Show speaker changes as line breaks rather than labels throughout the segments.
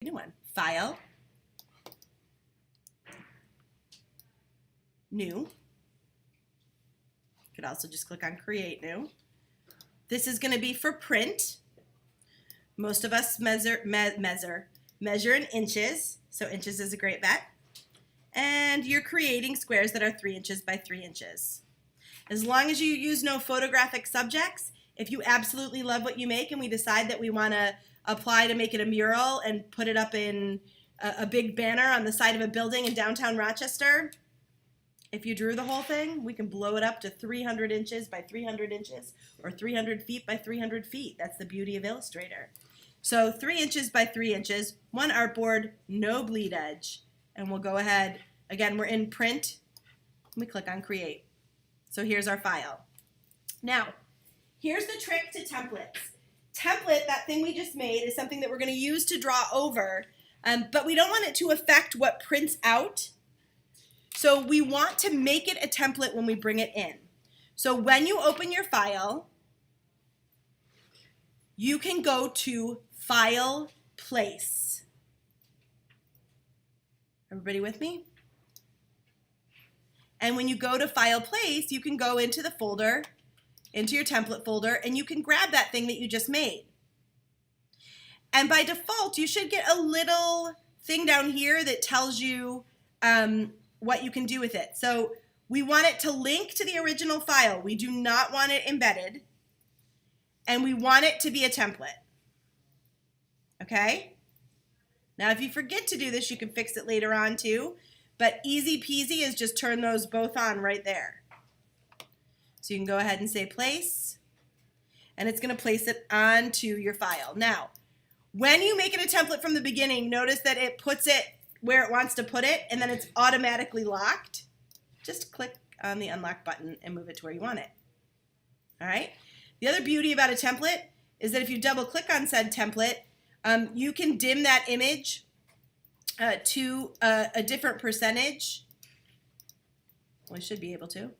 New one. File, new. You could also just click on create new. This is going to be for print. Most of us measure in inches, so inches is a great bet. And you're creating squares that are 3 inches by 3 inches. As long as you use no photographic subjects, if you absolutely love what you make and we decide that we want to apply to make it a mural and put it up in a big banner on the side of a building in downtown Rochester, if you drew the whole thing, we can blow it up to 300 inches by 300 inches or 300 feet by 300 feet. That's the beauty of Illustrator. So 3 inches by 3 inches, one artboard, no bleed edge. And we'll go ahead, again, we're in print. We click on create. So here's our file. Now, here's the trick to templates. Template, that thing we just made, is something that we're going to use to draw over, but we don't want it to affect what prints out. So we want to make it a template when we bring it in. So when you open your file, you can go to File, Place. Everybody with me? And when you go to File, Place, you can go into the folder, into your template folder, and you can grab that thing that you just made. And by default, you should get a little thing down here that tells you what you can do with it. So we want it to link to the original file. We do not want it embedded. And we want it to be a template. Okay? Now, if you forget to do this, you can fix it later on too. But easy peasy is just turn those both on right there. So you can go ahead and say place. And it's going to place it onto your file. Now, when you make it a template from the beginning, notice that it puts it where it wants to put it, and then it's automatically locked. Just click on the unlock button and move it to where you want it. All right? The other beauty about a template is that if you double click on said template, you can dim that image to a different percentage. Well, I should be able to.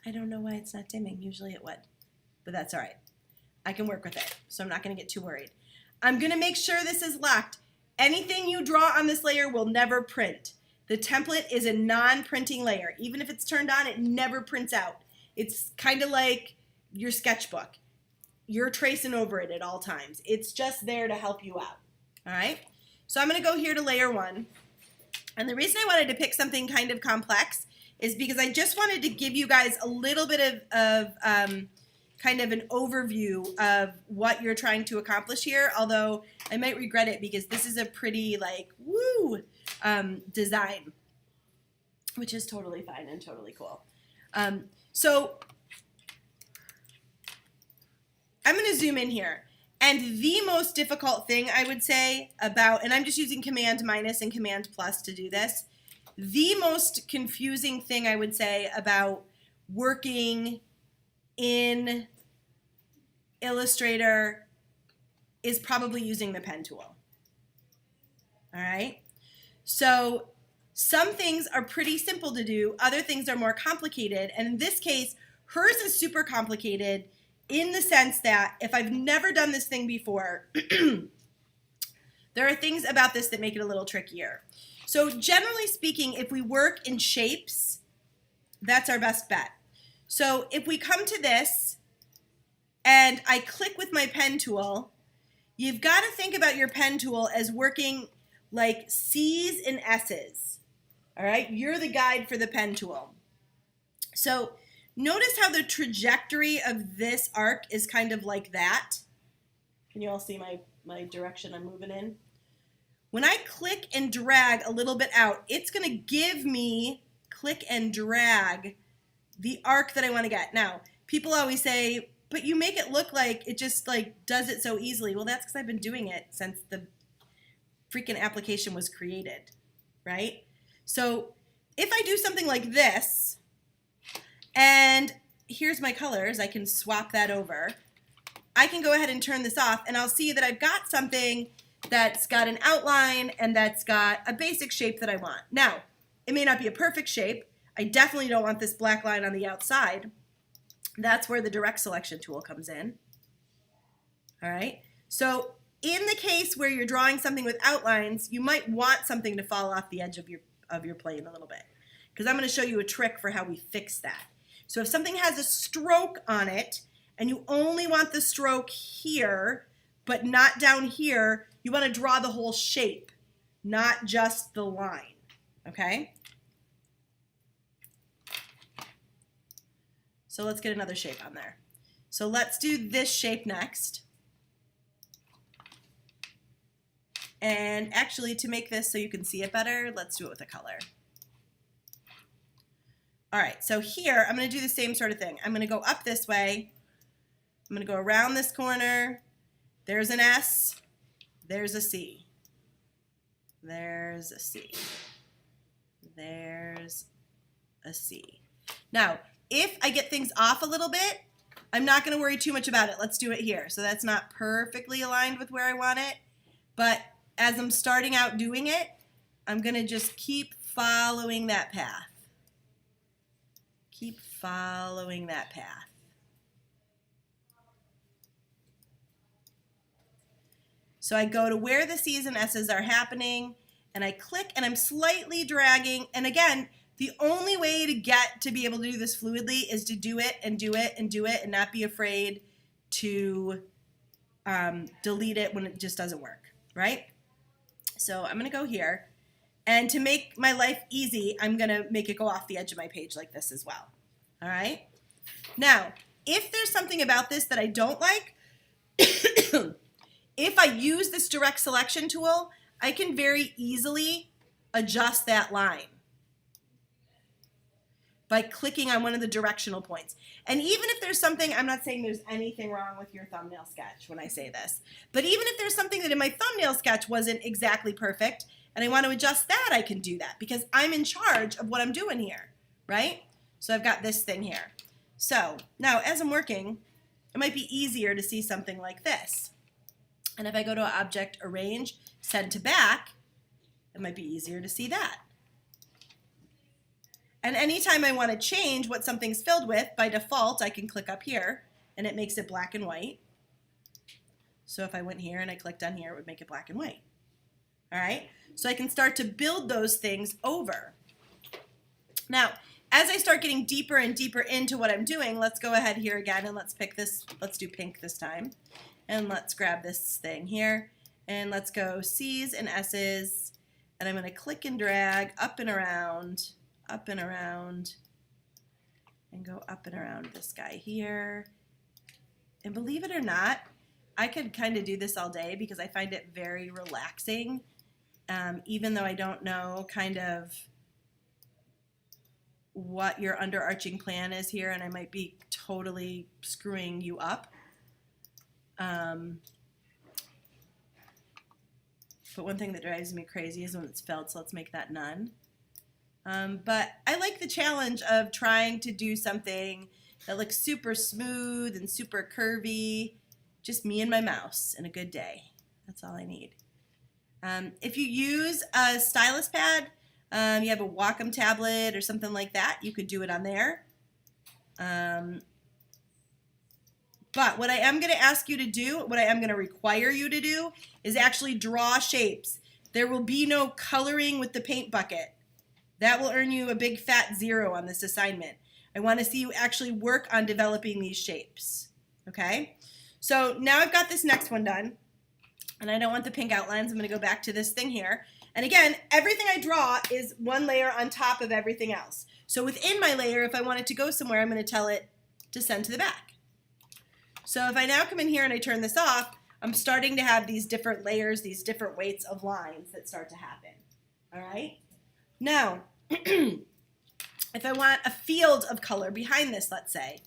I don't know why it's not dimming. Usually it would, but that's all right. I can work with it, so I'm not going to get too worried. I'm going to make sure this is locked. Anything you draw on this layer will never print. The template is a non-printing layer. Even if it's turned on, it never prints out. It's kind of like your sketchbook. You're tracing over it at all times. It's just there to help you out. All right? So I'm going to go here to layer 1. And the reason I wanted to pick something kind of complex is because I just wanted to give you guys a little bit of kind of an overview of what you're trying to accomplish here, although I might regret it because this is a pretty like woo design, which is totally fine and totally cool. So I'm going to zoom in here, and the most difficult thing I would say about, and I'm just using Command minus and Command plus to do this, the most confusing thing I would say about working in Illustrator is probably using the pen tool. All right? So some things are pretty simple to do, other things are more complicated, and in this case, hers is super complicated in the sense that if I've never done this thing before, there are things about this that make it a little trickier. So generally speaking, if we work in shapes, that's our best bet. So if we come to this and I click with my pen tool, you've got to think about your pen tool as working like C's and S's. All right, you're the guide for the pen tool. So notice how the trajectory of this arc is kind of like that. Can you all see my direction I'm moving in? When I click and drag a little bit out, it's going to give me, click and drag, the arc that I want to get. Now, people always say, but you make it look like it just like does it so easily. Well, that's because I've been doing it since the freaking application was created, right? So if I do something like this, and here's my colors, I can swap that over. I can go ahead and turn this off, and I'll see that I've got something that's got an outline and that's got a basic shape that I want. Now, it may not be a perfect shape. I definitely don't want this black line on the outside. That's where the direct selection tool comes in. All right, so in the case where you're drawing something with outlines, you might want something to fall off the edge of your plane a little bit, because I'm going to show you a trick for how we fix that. So if something has a stroke on it and you only want the stroke here but not down here, you want to draw the whole shape, not just the line, okay? So let's get another shape on there. So let's do this shape next. And actually, to make this so you can see it better, let's do it with a color. All right, so here I'm going to do the same sort of thing. I'm going to go up this way. I'm going to go around this corner. There's an S. There's a C. There's a C. There's a C. Now, if I get things off a little bit, I'm not going to worry too much about it. Let's do it here. So that's not perfectly aligned with where I want it, but as I'm starting out doing it, I'm going to just keep following that path. Keep following that path. So I go to where the C's and S's are happening, and I click, and I'm slightly dragging. And again, the only way to get to be able to do this fluidly is to do it and do it and do it and not be afraid to delete it when it just doesn't work, right? So I'm going to go here. And to make my life easy, I'm going to make it go off the edge of my page like this as well. All right? Now, if there's something about this that I don't like, if I use this direct selection tool, I can very easily adjust that line by clicking on one of the directional points. And even if there's something, I'm not saying there's anything wrong with your thumbnail sketch when I say this, but even if there's something that in my thumbnail sketch wasn't exactly perfect and I want to adjust that, I can do that because I'm in charge of what I'm doing here, right? So I've got this thing here. So now as I'm working, it might be easier to see something like this. And if I go to Object, Arrange, Send to Back, it might be easier to see that. And anytime I want to change what something's filled with, by default, I can click up here, and it makes it black and white. So if I went here and I clicked on here, it would make it black and white. All right? So I can start to build those things over. Now, as I start getting deeper and deeper into what I'm doing, let's go ahead here again, and let's pick this. Let's do pink this time. And let's grab this thing here, and let's go C's and S's, and I'm going to click and drag up and around, and go up and around this guy here. And believe it or not, I could kind of do this all day because I find it very relaxing, even though I don't know kind of what your underarching plan is here, and I might be totally screwing you up. But one thing that drives me crazy is when it's filled, so let's make that none. But I like the challenge of trying to do something that looks super smooth and super curvy. Just me and my mouse and a good day. That's all I need. If you use a stylus pad, you have a Wacom tablet or something like that, you could do it on there. But what I am going to ask you to do, what I am going to require you to do, is actually draw shapes. There will be no coloring with the paint bucket. That will earn you a big fat 0 on this assignment. I want to see you actually work on developing these shapes. Okay? So now I've got this next one done, and I don't want the pink outlines. I'm going to go back to this thing here. And again, everything I draw is one layer on top of everything else. So within my layer, if I want it to go somewhere, I'm going to tell it to send to the back. So if I now come in here and I turn this off, I'm starting to have these different layers, these different weights of lines that start to happen. All right? Now, if I want a field of color behind this, let's say,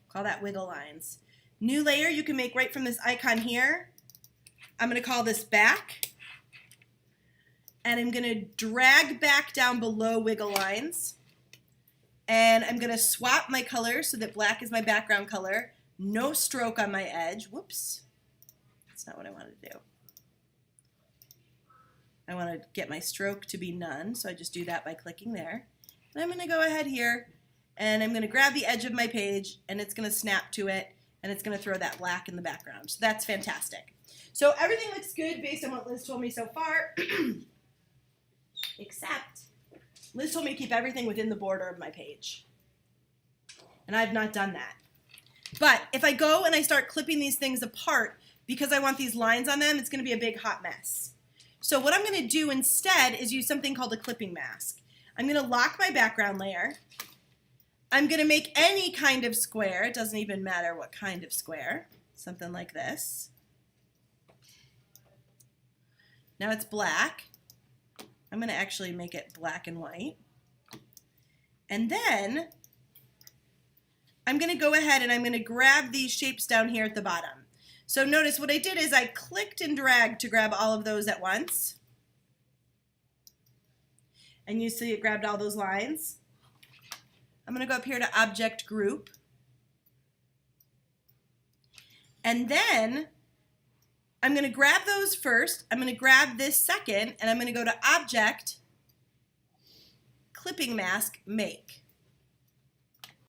call that wiggle lines. New layer you can make right from this icon here. I'm going to call this back. And I'm going to drag back down below wiggle lines. And I'm going to swap my color so that black is my background color. No stroke on my edge. Whoops. That's not what I wanted to do. I want to get my stroke to be none, so I just do that by clicking there. And I'm going to go ahead here, and I'm going to grab the edge of my page, and it's going to snap to it, and it's going to throw that black in the background. So that's fantastic. So everything looks good based on what Liz told me so far, except Liz told me to keep everything within the border of my page. And I've not done that. But if I go and I start clipping these things apart, because I want these lines on them, it's going to be a big hot mess. So what I'm going to do instead is use something called a clipping mask. I'm going to lock my background layer. I'm going to make any kind of square. It doesn't even matter what kind of square. Something like this. Now it's black. I'm going to actually make it black and white. And then I'm going to go ahead and I'm going to grab these shapes down here at the bottom. So notice what I did is I clicked and dragged to grab all of those at once. And you see it grabbed all those lines. I'm going to go up here to Object Group. And then I'm going to grab those first. I'm going to grab this second, and I'm going to go to Object, Clipping Mask, Make.